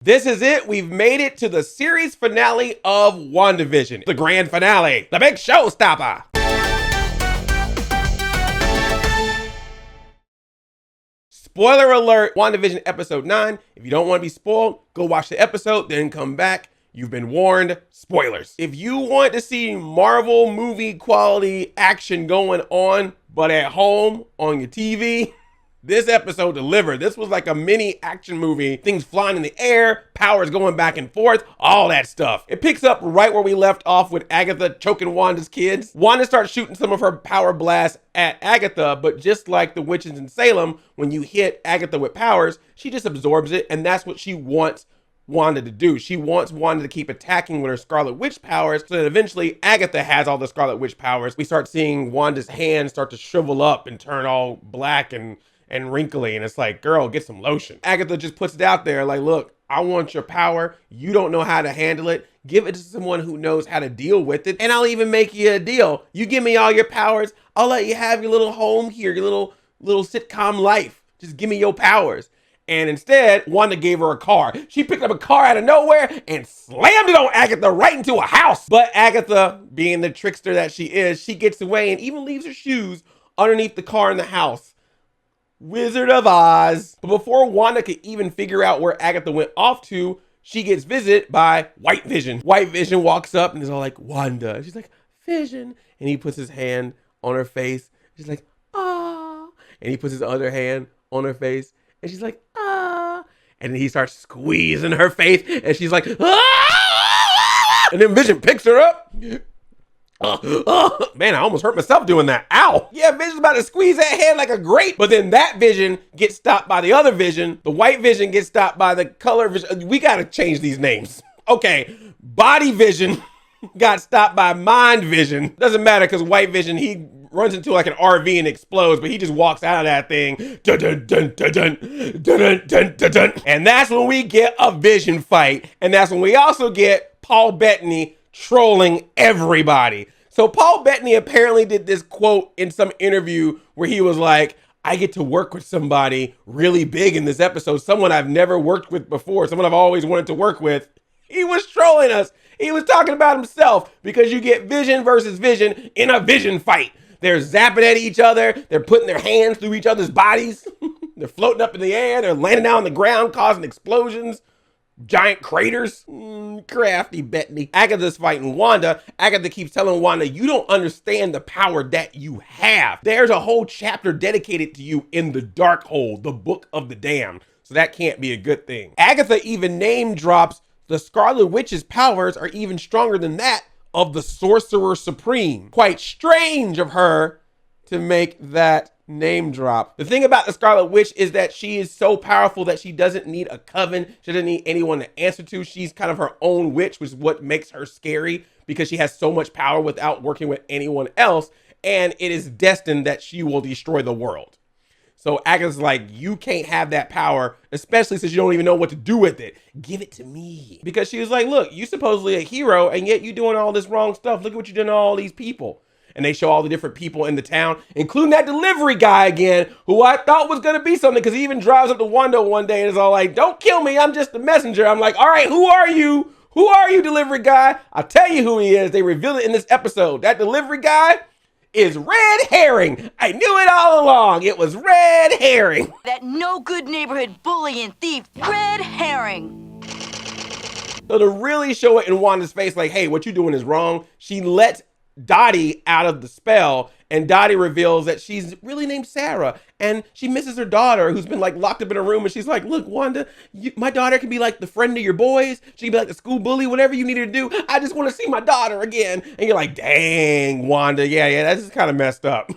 This is it. We've made it to the series finale of WandaVision. The grand finale. The big showstopper. Spoiler alert, WandaVision episode 9. If you don't want to be spoiled, go watch the episode, then come back. You've been warned. Spoilers. If you want to see Marvel movie quality action going on, but at home on your TV, this episode delivered. This was like a mini action movie. Things flying in the air, powers going back and forth, all that stuff. It picks up right where we left off with Agatha choking Wanda's kids. Wanda starts shooting some of her power blasts at Agatha, but just like the witches in Salem, when you hit Agatha with powers, she just absorbs it, and that's what she wants Wanda to do. She wants Wanda to keep attacking with her Scarlet Witch powers, so that eventually Agatha has all the Scarlet Witch powers. We start seeing Wanda's hands start to shrivel up and turn all black and wrinkly, and it's like, girl, get some lotion. Agatha just puts it out there like, look, I want your power. You don't know how to handle it. Give it to someone who knows how to deal with it, and I'll even make you a deal. You give me all your powers, I'll let you have your little home here, your little sitcom life. Just give me your powers. And instead, Wanda gave her a car. She picked up a car out of nowhere and slammed it on Agatha right into a house. But Agatha, being the trickster that she is, she gets away and even leaves her shoes underneath the car in the house. Wizard of Oz. But before Wanda could even figure out where Agatha went off to, she gets visited by White Vision. White Vision walks up and is all like, Wanda. And she's like, Vision. And he puts his hand on her face. She's like, ah. And he puts his other hand on her face. And she's like, ah. And then he starts squeezing her face. And she's like, ah. And then Vision picks her up. Man, I almost hurt myself doing that. Ow. Yeah, Vision's about to squeeze that hand like a grape. But then that Vision gets stopped by the other Vision. The White Vision gets stopped by the color Vision. We got to change these names. Okay, Body Vision got stopped by Mind Vision. Doesn't matter because White Vision, he runs into like an RV and explodes, but he just walks out of that thing. Dun, dun, dun, dun, dun, dun, dun, dun, dun. And that's when we get a Vision fight. And that's when we also get Paul Bettany trolling everybody. So Paul Bettany apparently did this quote in some interview where he was like, I get to work with somebody really big in this episode, someone I've never worked with before, someone I've always wanted to work with. He was trolling us. He was talking about himself because you get Vision versus Vision in a Vision fight. They're zapping at each other. They're putting their hands through each other's bodies. They're floating up in the air. They're landing down on the ground, causing explosions. Giant craters. Crafty Bettany. Agatha's fighting Wanda. Agatha keeps telling Wanda, you don't understand the power that you have. There's a whole chapter dedicated to you in the Darkhold, the Book of the Damned. So that can't be a good thing. Agatha even name drops the Scarlet Witch's powers are even stronger than that of the Sorcerer Supreme. Quite strange of her to make that name drop. The thing about the Scarlet Witch is that she is so powerful that she doesn't need a coven. She doesn't need anyone to answer to. She's kind of her own witch, which is what makes her scary because she has so much power without working with anyone else. And it is destined that she will destroy the world. So Agatha's like, you can't have that power, especially since you don't even know what to do with it. Give it to me. Because she was like, look, you supposedly a hero, and yet you doing all this wrong stuff. Look at what you're doing to all these people. And they show all the different people in the town, including that delivery guy again, who I thought was going to be something because he even drives up to Wanda one day and is all like, don't kill me, I'm just the messenger. I'm like, all right, who are you? Who are you, delivery guy? I'll tell you who he is. They reveal it in this episode. That delivery guy is Red Herring. I knew it all along. It was Red Herring. That no good neighborhood bully and thief, Red Herring. So to really show it in Wanda's face, like, hey, what you doing is wrong, she lets Dottie out of the spell, and Dottie reveals that she's really named Sarah, and she misses her daughter who's been like locked up in a room, and she's like, look, Wanda, my daughter can be like the friend of your boys, she can be like the school bully, whatever you need her to do, I just want to see my daughter again. And you're like, dang, Wanda, yeah, that's just kind of messed up.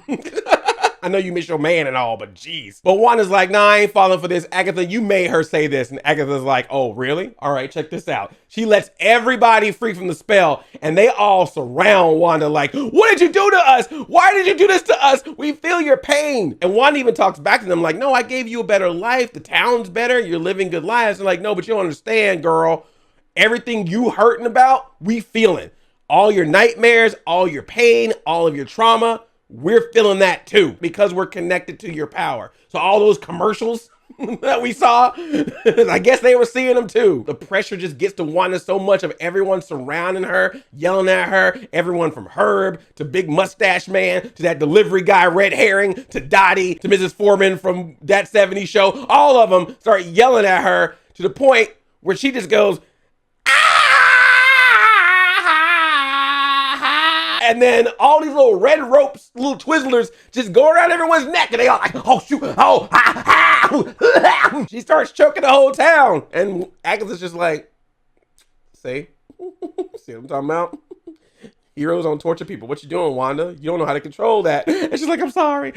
I know you miss your man and all, but geez. But Wanda's like, nah, I ain't falling for this. Agatha, you made her say this. And Agatha's like, oh, really? All right, check this out. She lets everybody free from the spell, and they all surround Wanda like, what did you do to us? Why did you do this to us? We feel your pain. And Wanda even talks back to them like, no, I gave you a better life. The town's better. You're living good lives. And like, no, but you don't understand, girl. Everything you hurting about, we feeling. All your nightmares, all your pain, all of your trauma, we're feeling that too because we're connected to your power. So all those commercials that we saw. I guess they were seeing them too. The pressure just gets to Wanda so much of everyone surrounding her, yelling at her. Everyone from Herb to Big Mustache Man to that delivery guy, Red Herring, to Dottie, to Mrs. Foreman from That 70s Show. All of them start yelling at her to the point where she just goes, and then all these little red ropes, little Twizzlers, just go around everyone's neck, and they all like, oh shoot, oh, ha, ha. She starts choking the whole town, and Agatha's just like, see what I'm talking about? Heroes don't torture people. What you doing, Wanda? You don't know how to control that. And she's like, I'm sorry.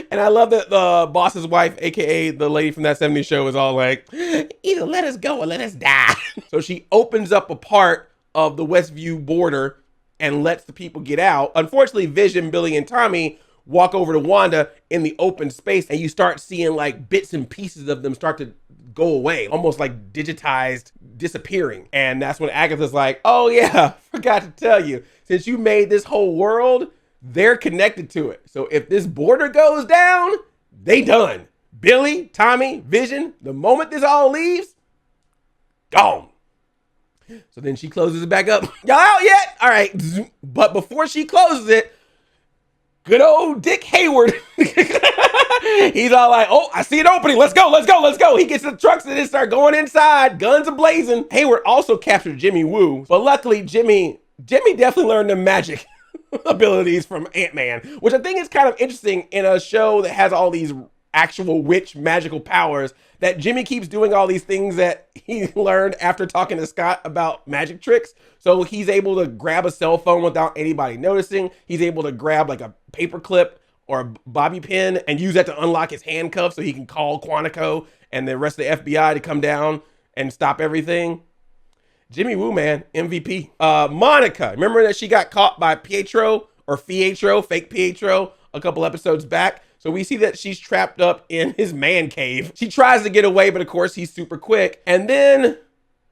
And I love that the boss's wife, aka the lady from That 70s Show, is all like, either let us go or let us die. So she opens up a part of the Westview border and lets the people get out. Unfortunately, Vision, Billy, and Tommy walk over to Wanda in the open space, and you start seeing like bits and pieces of them start to go away, almost like digitized, disappearing. And that's when Agatha's like, oh yeah, forgot to tell you, since you made this whole world, they're connected to it. So if this border goes down, they done. Billy, Tommy, Vision, the moment this all leaves, gone. So then she closes it back up. Y'all out yet? All right. But before she closes it, good old Dick Hayward, he's all like, oh, I see an opening. Let's go. He gets to the trucks and then start going inside. Guns a-blazing. Hayward also captured Jimmy Woo. But luckily, Jimmy definitely learned the magic abilities from Ant-Man, which I think is kind of interesting in a show that has all these actual witch magical powers, that Jimmy keeps doing all these things that he learned after talking to Scott about magic tricks. So he's able to grab a cell phone without anybody noticing. He's able to grab like a paper clip or a bobby pin and use that to unlock his handcuffs so he can call Quantico and the rest of the FBI to come down and stop everything. Jimmy Woo, man, MVP. Monica, remember that she got caught by Pietro or Fietro, fake Pietro, a couple episodes back? So we see that she's trapped up in his man cave. She tries to get away, but of course he's super quick. And then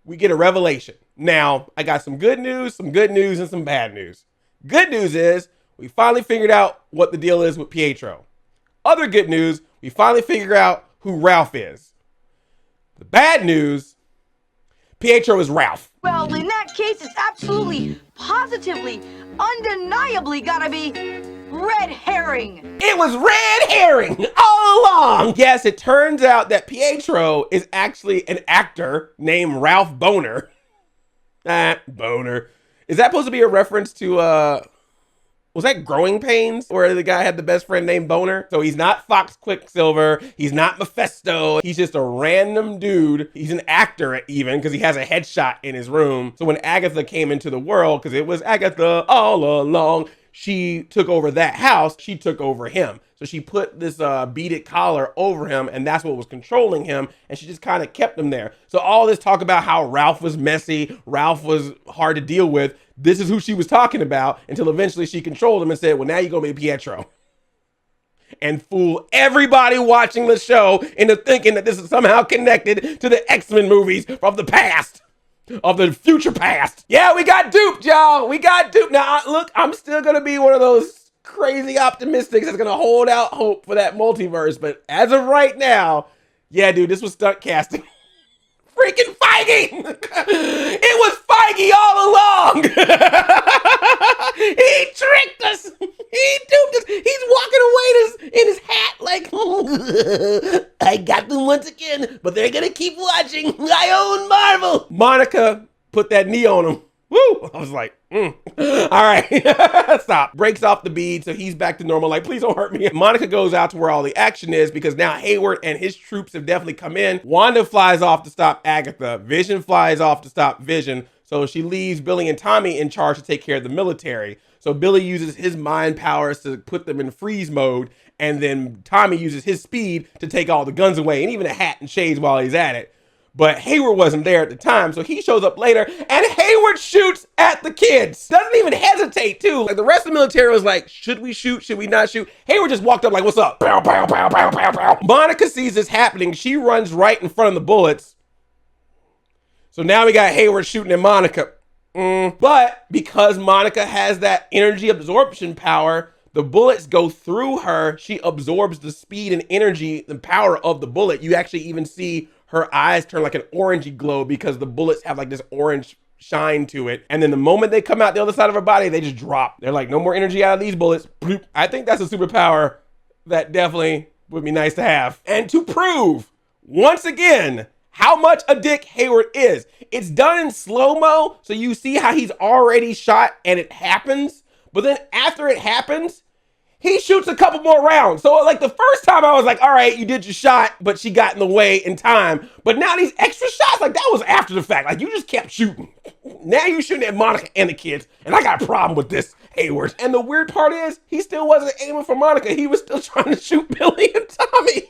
we get a revelation. Now, I got some good news, and some bad news. Good news is we finally figured out what the deal is with Pietro. Other good news, we finally figured out who Ralph is. The bad news, Pietro is Ralph. Well, in that case, it's absolutely, positively, undeniably gotta be Red Herring. It was Red Herring all along. Yes, it turns out that Pietro is actually an actor named Ralph Bohner. Bohner. Is that supposed to be a reference to, was that Growing Pains, where the guy had the best friend named Bohner? So he's not Fox Quicksilver. He's not Mephisto. He's just a random dude. He's an actor even, because he has a headshot in his room. So when Agatha came into the world, because it was Agatha all along, she took over that house. She took over him. So she put this beaded collar over him, and that's what was controlling him. And she just kind of kept him there. So all this talk about how Ralph was messy, Ralph was hard to deal with, this is who she was talking about, until eventually she controlled him and said, well, now you're going to be Pietro. And fool everybody watching the show into thinking that this is somehow connected to the X-Men movies from the past. Of the future past. Yeah, we got duped, y'all. We got duped. Now, look, I'm still going to be one of those crazy optimistics that's going to hold out hope for that multiverse. But as of right now, yeah, dude, this was stunt casting. Freaking Feige! It was Feige all along! He tricked us! He duped us! He's walking away in his hat like, I got them once again, but they're gonna keep watching. I own Marvel! Monica put that knee on him. Woo! I was like, all right, stop. Breaks off the bead, so he's back to normal. Like, please don't hurt me. Monica goes out to where all the action is, because now Hayward and his troops have definitely come in. Wanda flies off to stop Agatha. Vision flies off to stop Vision. So she leaves Billy and Tommy in charge to take care of the military. So Billy uses his mind powers to put them in freeze mode, and then Tommy uses his speed to take all the guns away, and even a hat and shades while he's at it. But Hayward wasn't there at the time, so he shows up later, and Hayward shoots at the kids. Doesn't even hesitate, too. Like, the rest of the military was like, should we shoot? Should we not shoot? Hayward just walked up like, what's up? Pow, pow, pow, pow, pow, pow. Monica sees this happening. She runs right in front of the bullets. So now we got Hayward shooting at Monica. But because Monica has that energy absorption power, the bullets go through her. She absorbs the speed and energy, the power of the bullet. You actually even see her eyes turn like an orangey glow because the bullets have like this orange shine to it. And then the moment they come out the other side of her body, they just drop. They're like, no more energy out of these bullets. I think that's a superpower that definitely would be nice to have. And to prove, once again, how much a dick Hayward is, it's done in slow-mo, so you see how he's already shot and it happens. But then after it happens, he shoots a couple more rounds. So like the first time I was like, all right, you did your shot, but she got in the way in time. But now these extra shots, like that was after the fact. Like you just kept shooting. Now you shooting at Monica and the kids. And I got a problem with this, Hayward. And the weird part is he still wasn't aiming for Monica. He was still trying to shoot Billy and Tommy.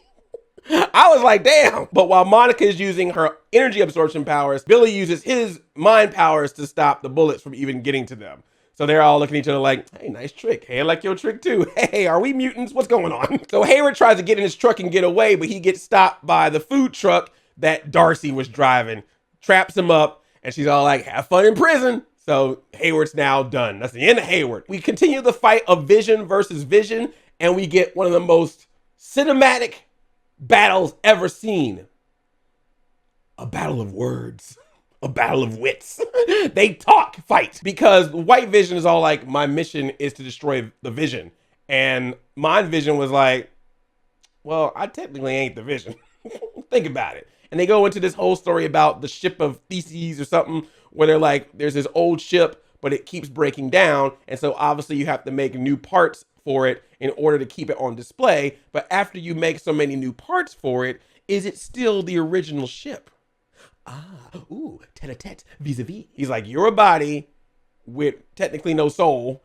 I was like, damn. But while Monica is using her energy absorption powers, Billy uses his mind powers to stop the bullets from even getting to them. So they're all looking at each other like, hey, nice trick. Hey, I like your trick too. Hey, are we mutants? What's going on? So Hayward tries to get in his truck and get away, but he gets stopped by the food truck that Darcy was driving, traps him up, and she's all like, have fun in prison. So Hayward's now done. That's the end of Hayward. We continue the fight of Vision versus Vision, and we get one of the most cinematic battles ever seen. A battle of words. A battle of wits. They talk fight because White Vision is all like, my mission is to destroy the Vision. And Mind Vision was like, well, I technically ain't the Vision. Think about it. And they go into this whole story about the ship of Theses or something where they're like, there's this old ship, but it keeps breaking down. And so obviously you have to make new parts for it in order to keep it on display. But after you make so many new parts for it, is it still the original ship? Tete-a-tete, vis-a-vis. He's like, you're a body with technically no soul.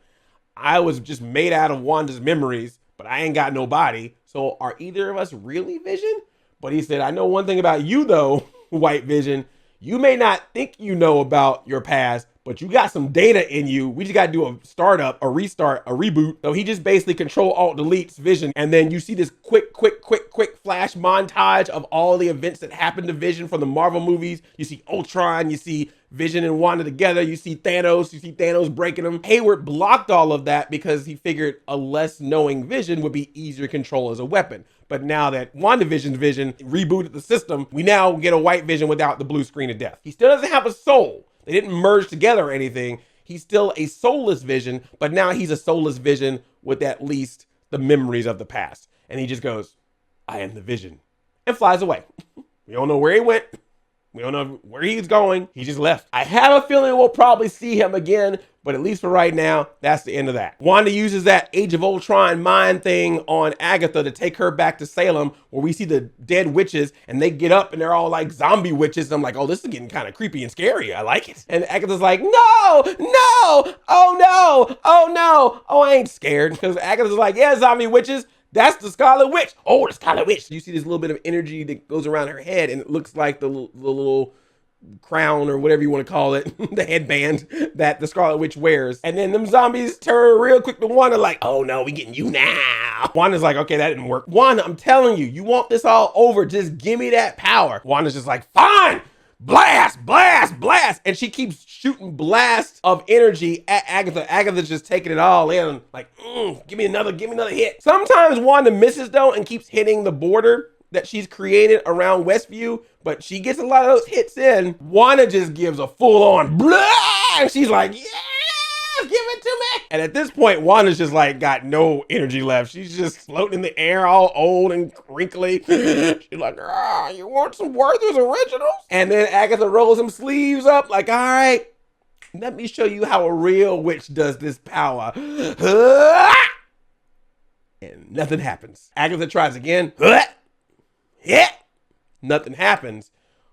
I was just made out of Wanda's memories, but I ain't got no body. So are either of us really Vision? But he said, I know one thing about you though, White Vision. You may not think you know about your past, but you got some data in you. We just got to do a startup, a restart, a reboot. So he just basically Control-Alt-Deletes Vision. And then you see this quick flash montage of all the events that happened to Vision from the Marvel movies. You see Ultron, you see Vision and Wanda together. You see Thanos breaking them. Hayward blocked all of that because he figured a less knowing Vision would be easier to control as a weapon. But now that WandaVision's Vision rebooted the system, we now get a White Vision without the blue screen of death. He still doesn't have a soul. They didn't merge together or anything. He's still a soulless Vision, but now he's a soulless Vision with at least the memories of the past. And he just goes, I am the Vision, and flies away. We don't know where he went. We don't know where he's going. He just left. I have a feeling we'll probably see him again, but at least for right now, that's the end of that. Wanda uses that Age of Ultron mind thing on Agatha to take her back to Salem, where we see the dead witches, and they get up and they're all like zombie witches. And I'm like, oh, this is getting kind of creepy and scary. I like it. And Agatha's like, no, oh no, oh, I ain't scared. Because Agatha's like, yeah, zombie witches. That's the Scarlet Witch. Oh, the Scarlet Witch. You see this little bit of energy that goes around her head, and it looks like the little crown or whatever you want to call it, the headband that the Scarlet Witch wears. And then them zombies turn real quick to Wanda like, oh no, we getting you now. Wanda's like, okay, that didn't work. Wanda, I'm telling you, you want this all over, just give me that power. Wanda's just like, fine. Blast, blast, blast. And she keeps shooting blasts of energy at Agatha. Agatha's just taking it all in. Like, give me another hit. Sometimes Wanda misses though and keeps hitting the border that she's created around Westview, but she gets a lot of those hits in. Wanda just gives a full on blah, and she's like, yeah, give it to me. And at this point, Wanda's just like got no energy left. She's just floating in the air, all old and wrinkly. She's like, you want some Werther's Originals? And then Agatha rolls some sleeves up like, all right, let me show you how a real witch does this power. And nothing happens. Agatha tries again. Yeah, nothing happens.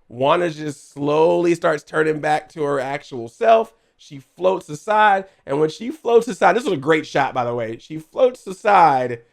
Wanda just slowly starts turning back to her actual self. She floats aside, and when she floats aside, this was a great shot, by the way. She floats aside,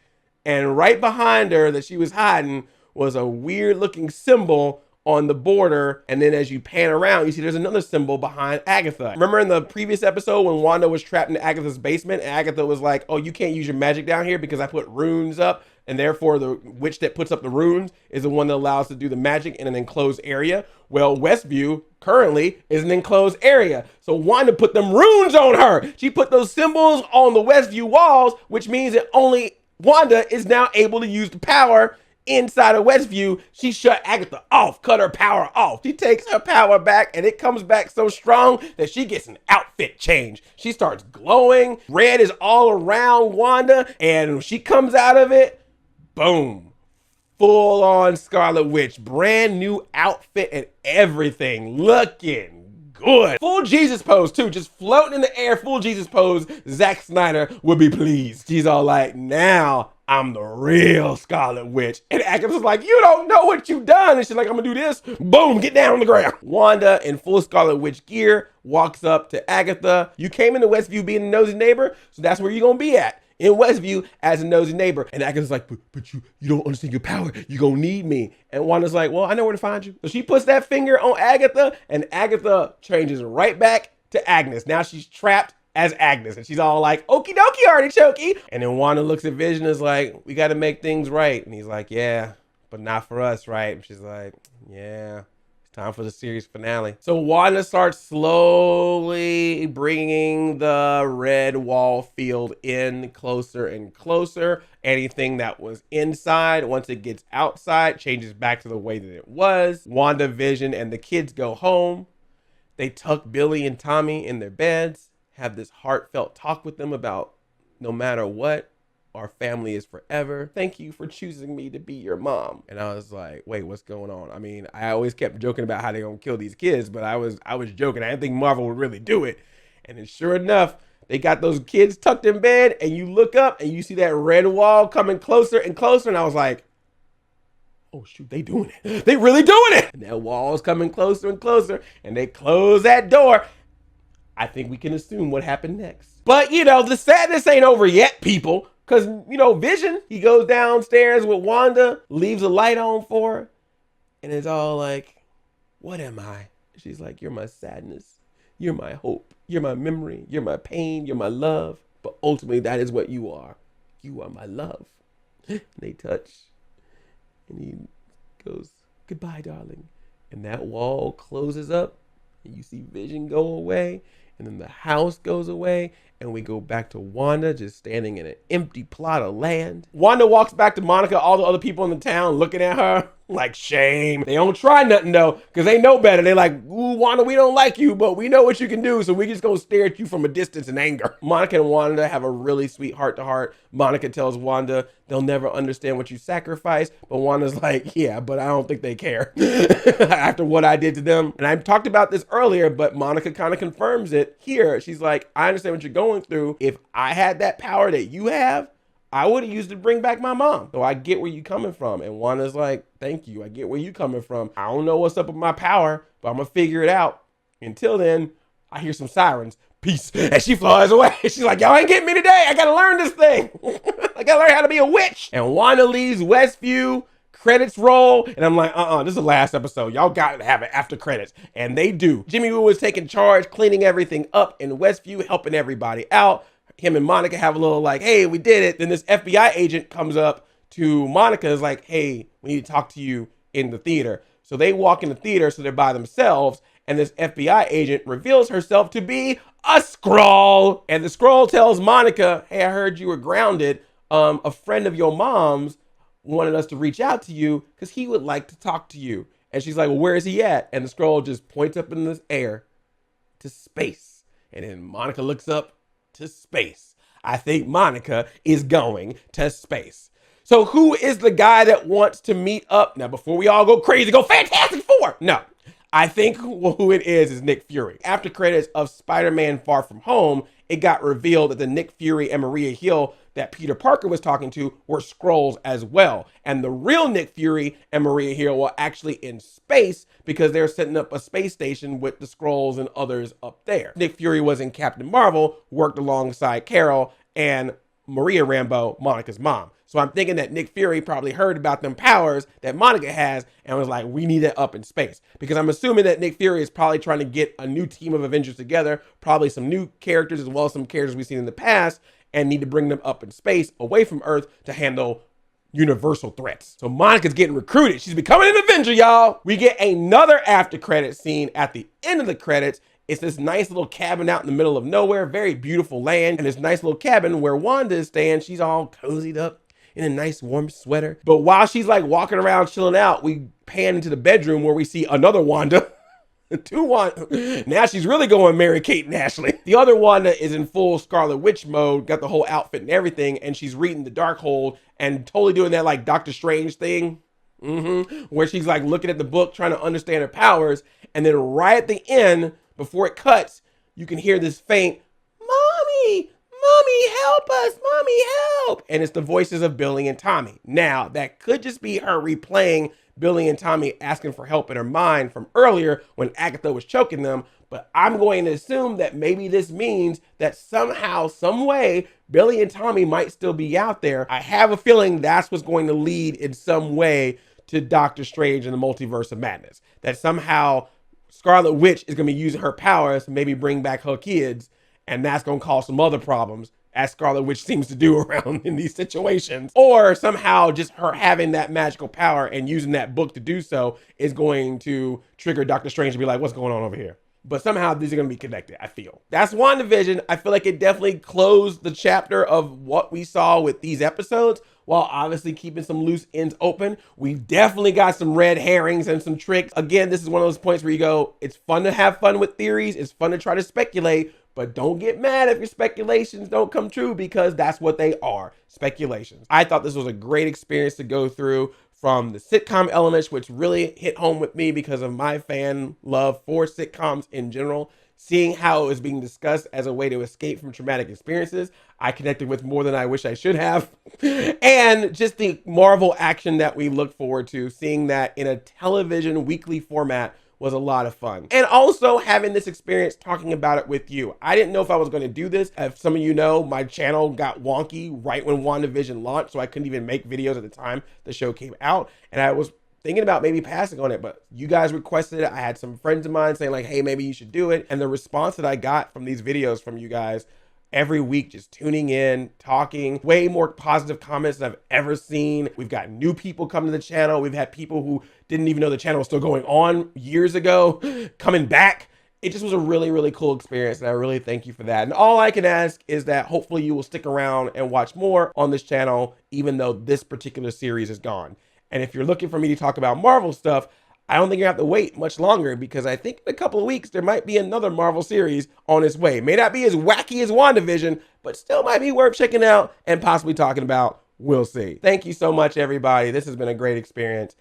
and right behind her that she was hiding was a weird looking symbol on the border, and then as you pan around, you see there's another symbol behind Agatha. Remember in the previous episode when Wanda was trapped in Agatha's basement, and Agatha was like, oh, you can't use your magic down here because I put runes up, and therefore the witch that puts up the runes is the one that allows to do the magic in an enclosed area. Well, Westview currently is an enclosed area. So Wanda put them runes on her. She put those symbols on the Westview walls, which means that only Wanda is now able to use the power inside of Westview. She shut Agatha off, cut her power off. She takes her power back, and it comes back so strong that she gets an outfit change. She starts glowing. Red is all around Wanda, and when she comes out of it, boom. Full on Scarlet Witch, brand new outfit and everything, looking good. Full Jesus pose too, just floating in the air, full Jesus pose. Zack Snyder would be pleased. She's all like, now I'm the real Scarlet Witch. And Agnes is like, you don't know what you've done. And she's like, I'm gonna do this. Boom, get down on the ground. Wanda in full Scarlet Witch gear walks up to Agatha. You came into Westview being a nosy neighbor, so that's where you're gonna be at. In Westview as a nosy neighbor. And Agatha's like, but you don't understand your power. You're going to need me. And Wanda's like, well, I know where to find you. So she puts that finger on Agatha, and Agatha changes right back to Agnes. Now she's trapped as Agnes. And she's all like, okie dokie, artichoke. And then Wanda looks at Vision and is like, we got to make things right. And he's like, yeah, but not for us, right? And she's like, yeah. Time for the series finale. So Wanda starts slowly bringing the red wall field in closer and closer. Anything that was inside, once it gets outside, changes back to the way that it was. WandaVision and the kids go home. They tuck Billy and Tommy in their beds, have this heartfelt talk with them about no matter what, our family is forever. Thank you for choosing me to be your mom. And I was like, wait, what's going on? I mean, I always kept joking about how they're gonna kill these kids, but I was joking. I didn't think Marvel would really do it. And then sure enough, they got those kids tucked in bed, and you look up and you see that red wall coming closer and closer. And I was like, oh shoot, they doing it. They really doing it. And that wall is coming closer and closer, and they close that door. I think we can assume what happened next. But you know, the sadness ain't over yet, people. Because, you know, Vision, he goes downstairs with Wanda, leaves a light on for her, and it's all like, what am I? She's like, you're my sadness. You're my hope. You're my memory. You're my pain. You're my love. But ultimately, that is what you are. You are my love. And they touch, and he goes, goodbye, darling. And that wall closes up, and you see Vision go away, and then the house goes away, and we go back to Wanda just standing in an empty plot of land. Wanda walks back to Monica, all the other people in the town looking at her like shame. They don't try nothing though, because they know better. They're like, ooh, Wanda, we don't like you, but we know what you can do, so we just gonna stare at you from a distance in anger. Monica and Wanda have a really sweet heart-to-heart. Monica tells Wanda they'll never understand what you sacrifice, but Wanda's like, yeah, but I don't think they care after what I did to them. And I talked about this earlier, but Monica kind of confirms it here. She's like, I understand what you're going through. If I had that power that you have, I would have used it to bring back my mom. So I get where you're coming from. And Wanda's like, thank you. I get where you're coming from. I don't know what's up with my power, but I'm going to figure it out. Until then, I hear some sirens. Peace. And she flies away. She's like, y'all ain't getting me today. I got to learn this thing. I got to learn how to be a witch. And Wanda leaves Westview. Credits roll. And I'm like, this is the last episode. Y'all got to have it after credits. And they do. Jimmy Woo was taking charge, cleaning everything up in Westview, helping everybody out. Him and Monica have a little like, hey, we did it. Then this FBI agent comes up to Monica, is like, hey, we need to talk to you in the theater. So they walk in the theater, so they're by themselves. And this FBI agent reveals herself to be a Skrull. And the Skrull tells Monica, hey, I heard you were grounded. A friend of your mom's wanted us to reach out to you because he would like to talk to you. And she's like, well, where is he at? And the Skrull just points up in the air to space. And then Monica looks up to space. I think Monica is going to space. So who is the guy that wants to meet up? Now, before we all go crazy, go Fantastic Four. No, I think who it is Nick Fury. After credits of Spider-Man Far From Home, it got revealed that the Nick Fury and Maria Hill that Peter Parker was talking to were Skrulls as well. And the real Nick Fury and Maria Hill were actually in space because they're setting up a space station with the Skrulls and others up there. Nick Fury was in Captain Marvel, worked alongside Carol and Maria Rambeau, Monica's mom. So I'm thinking that Nick Fury probably heard about them powers that Monica has and was like, we need that up in space. Because I'm assuming that Nick Fury is probably trying to get a new team of Avengers together, probably some new characters as well as some characters we've seen in the past, and need to bring them up in space away from Earth to handle universal threats. So Monica's getting recruited. She's becoming an Avenger, y'all. We get another after credit scene at the end of the credits. It's this nice little cabin out in the middle of nowhere, very beautiful land, and this nice little cabin where Wanda is staying. She's all cozied up in a nice warm sweater. But while she's like walking around chilling out, we pan into the bedroom where we see another Wanda. Two Wanda. Now she's really going Mary Kate and Ashley. The other Wanda is in full Scarlet Witch mode, got the whole outfit and everything, and she's reading the Darkhold and totally doing that like Doctor Strange thing. Where she's like looking at the book, trying to understand her powers, and then right at the end, before it cuts, you can hear this faint, "Mommy, Mommy, help us, Mommy, help." And it's the voices of Billy and Tommy. Now, that could just be her replaying Billy and Tommy asking for help in her mind from earlier when Agatha was choking them. But I'm going to assume that maybe this means that somehow, some way, Billy and Tommy might still be out there. I have a feeling that's what's going to lead in some way to Doctor Strange and the Multiverse of Madness. That somehow Scarlet Witch is going to be using her powers to maybe bring back her kids, and that's going to cause some other problems, as Scarlet Witch seems to do around in these situations. Or somehow just her having that magical power and using that book to do so is going to trigger Doctor Strange to be like, what's going on over here? But somehow these are going to be connected, I feel. That's WandaVision. I feel like it definitely closed the chapter of what we saw with these episodes, while obviously keeping some loose ends open. We've definitely got some red herrings and some tricks. Again, this is one of those points where you go, it's fun to have fun with theories. It's fun to try to speculate, but don't get mad if your speculations don't come true, because that's what they are, speculations. I thought this was a great experience to go through, from the sitcom elements, which really hit home with me because of my fan love for sitcoms in general. Seeing how it was being discussed as a way to escape from traumatic experiences, I connected with more than I wish I should have. And just the Marvel action that we look forward to, seeing that in a television weekly format was a lot of fun. And also having this experience talking about it with you. I didn't know if I was going to do this. As some of you know, my channel got wonky right when WandaVision launched, so I couldn't even make videos at the time the show came out. And I was thinking about maybe passing on it, but you guys requested it. I had some friends of mine saying like, hey, maybe you should do it. And the response that I got from these videos from you guys every week, just tuning in, talking, way more positive comments than I've ever seen. We've got new people coming to the channel. We've had people who didn't even know the channel was still going on years ago coming back. It just was a really, really cool experience, and I really thank you for that. And all I can ask is that hopefully you will stick around and watch more on this channel, even though this particular series is gone. And if you're looking for me to talk about Marvel stuff, I don't think you have to wait much longer, because I think in a couple of weeks, there might be another Marvel series on its way. May not be as wacky as WandaVision, but still might be worth checking out and possibly talking about. We'll see. Thank you so much, everybody. This has been a great experience.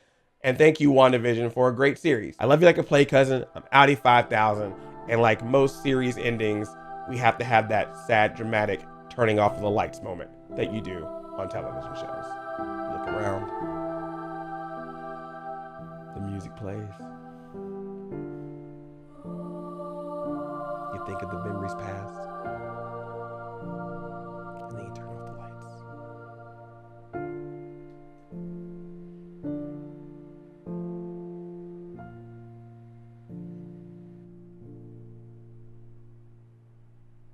And thank you, WandaVision, for a great series. I love you like a play cousin. I'm Audi 5000. And like most series endings, we have to have that sad, dramatic turning off of the lights moment that you do on television shows. Look around. The music plays. You think of the memories past.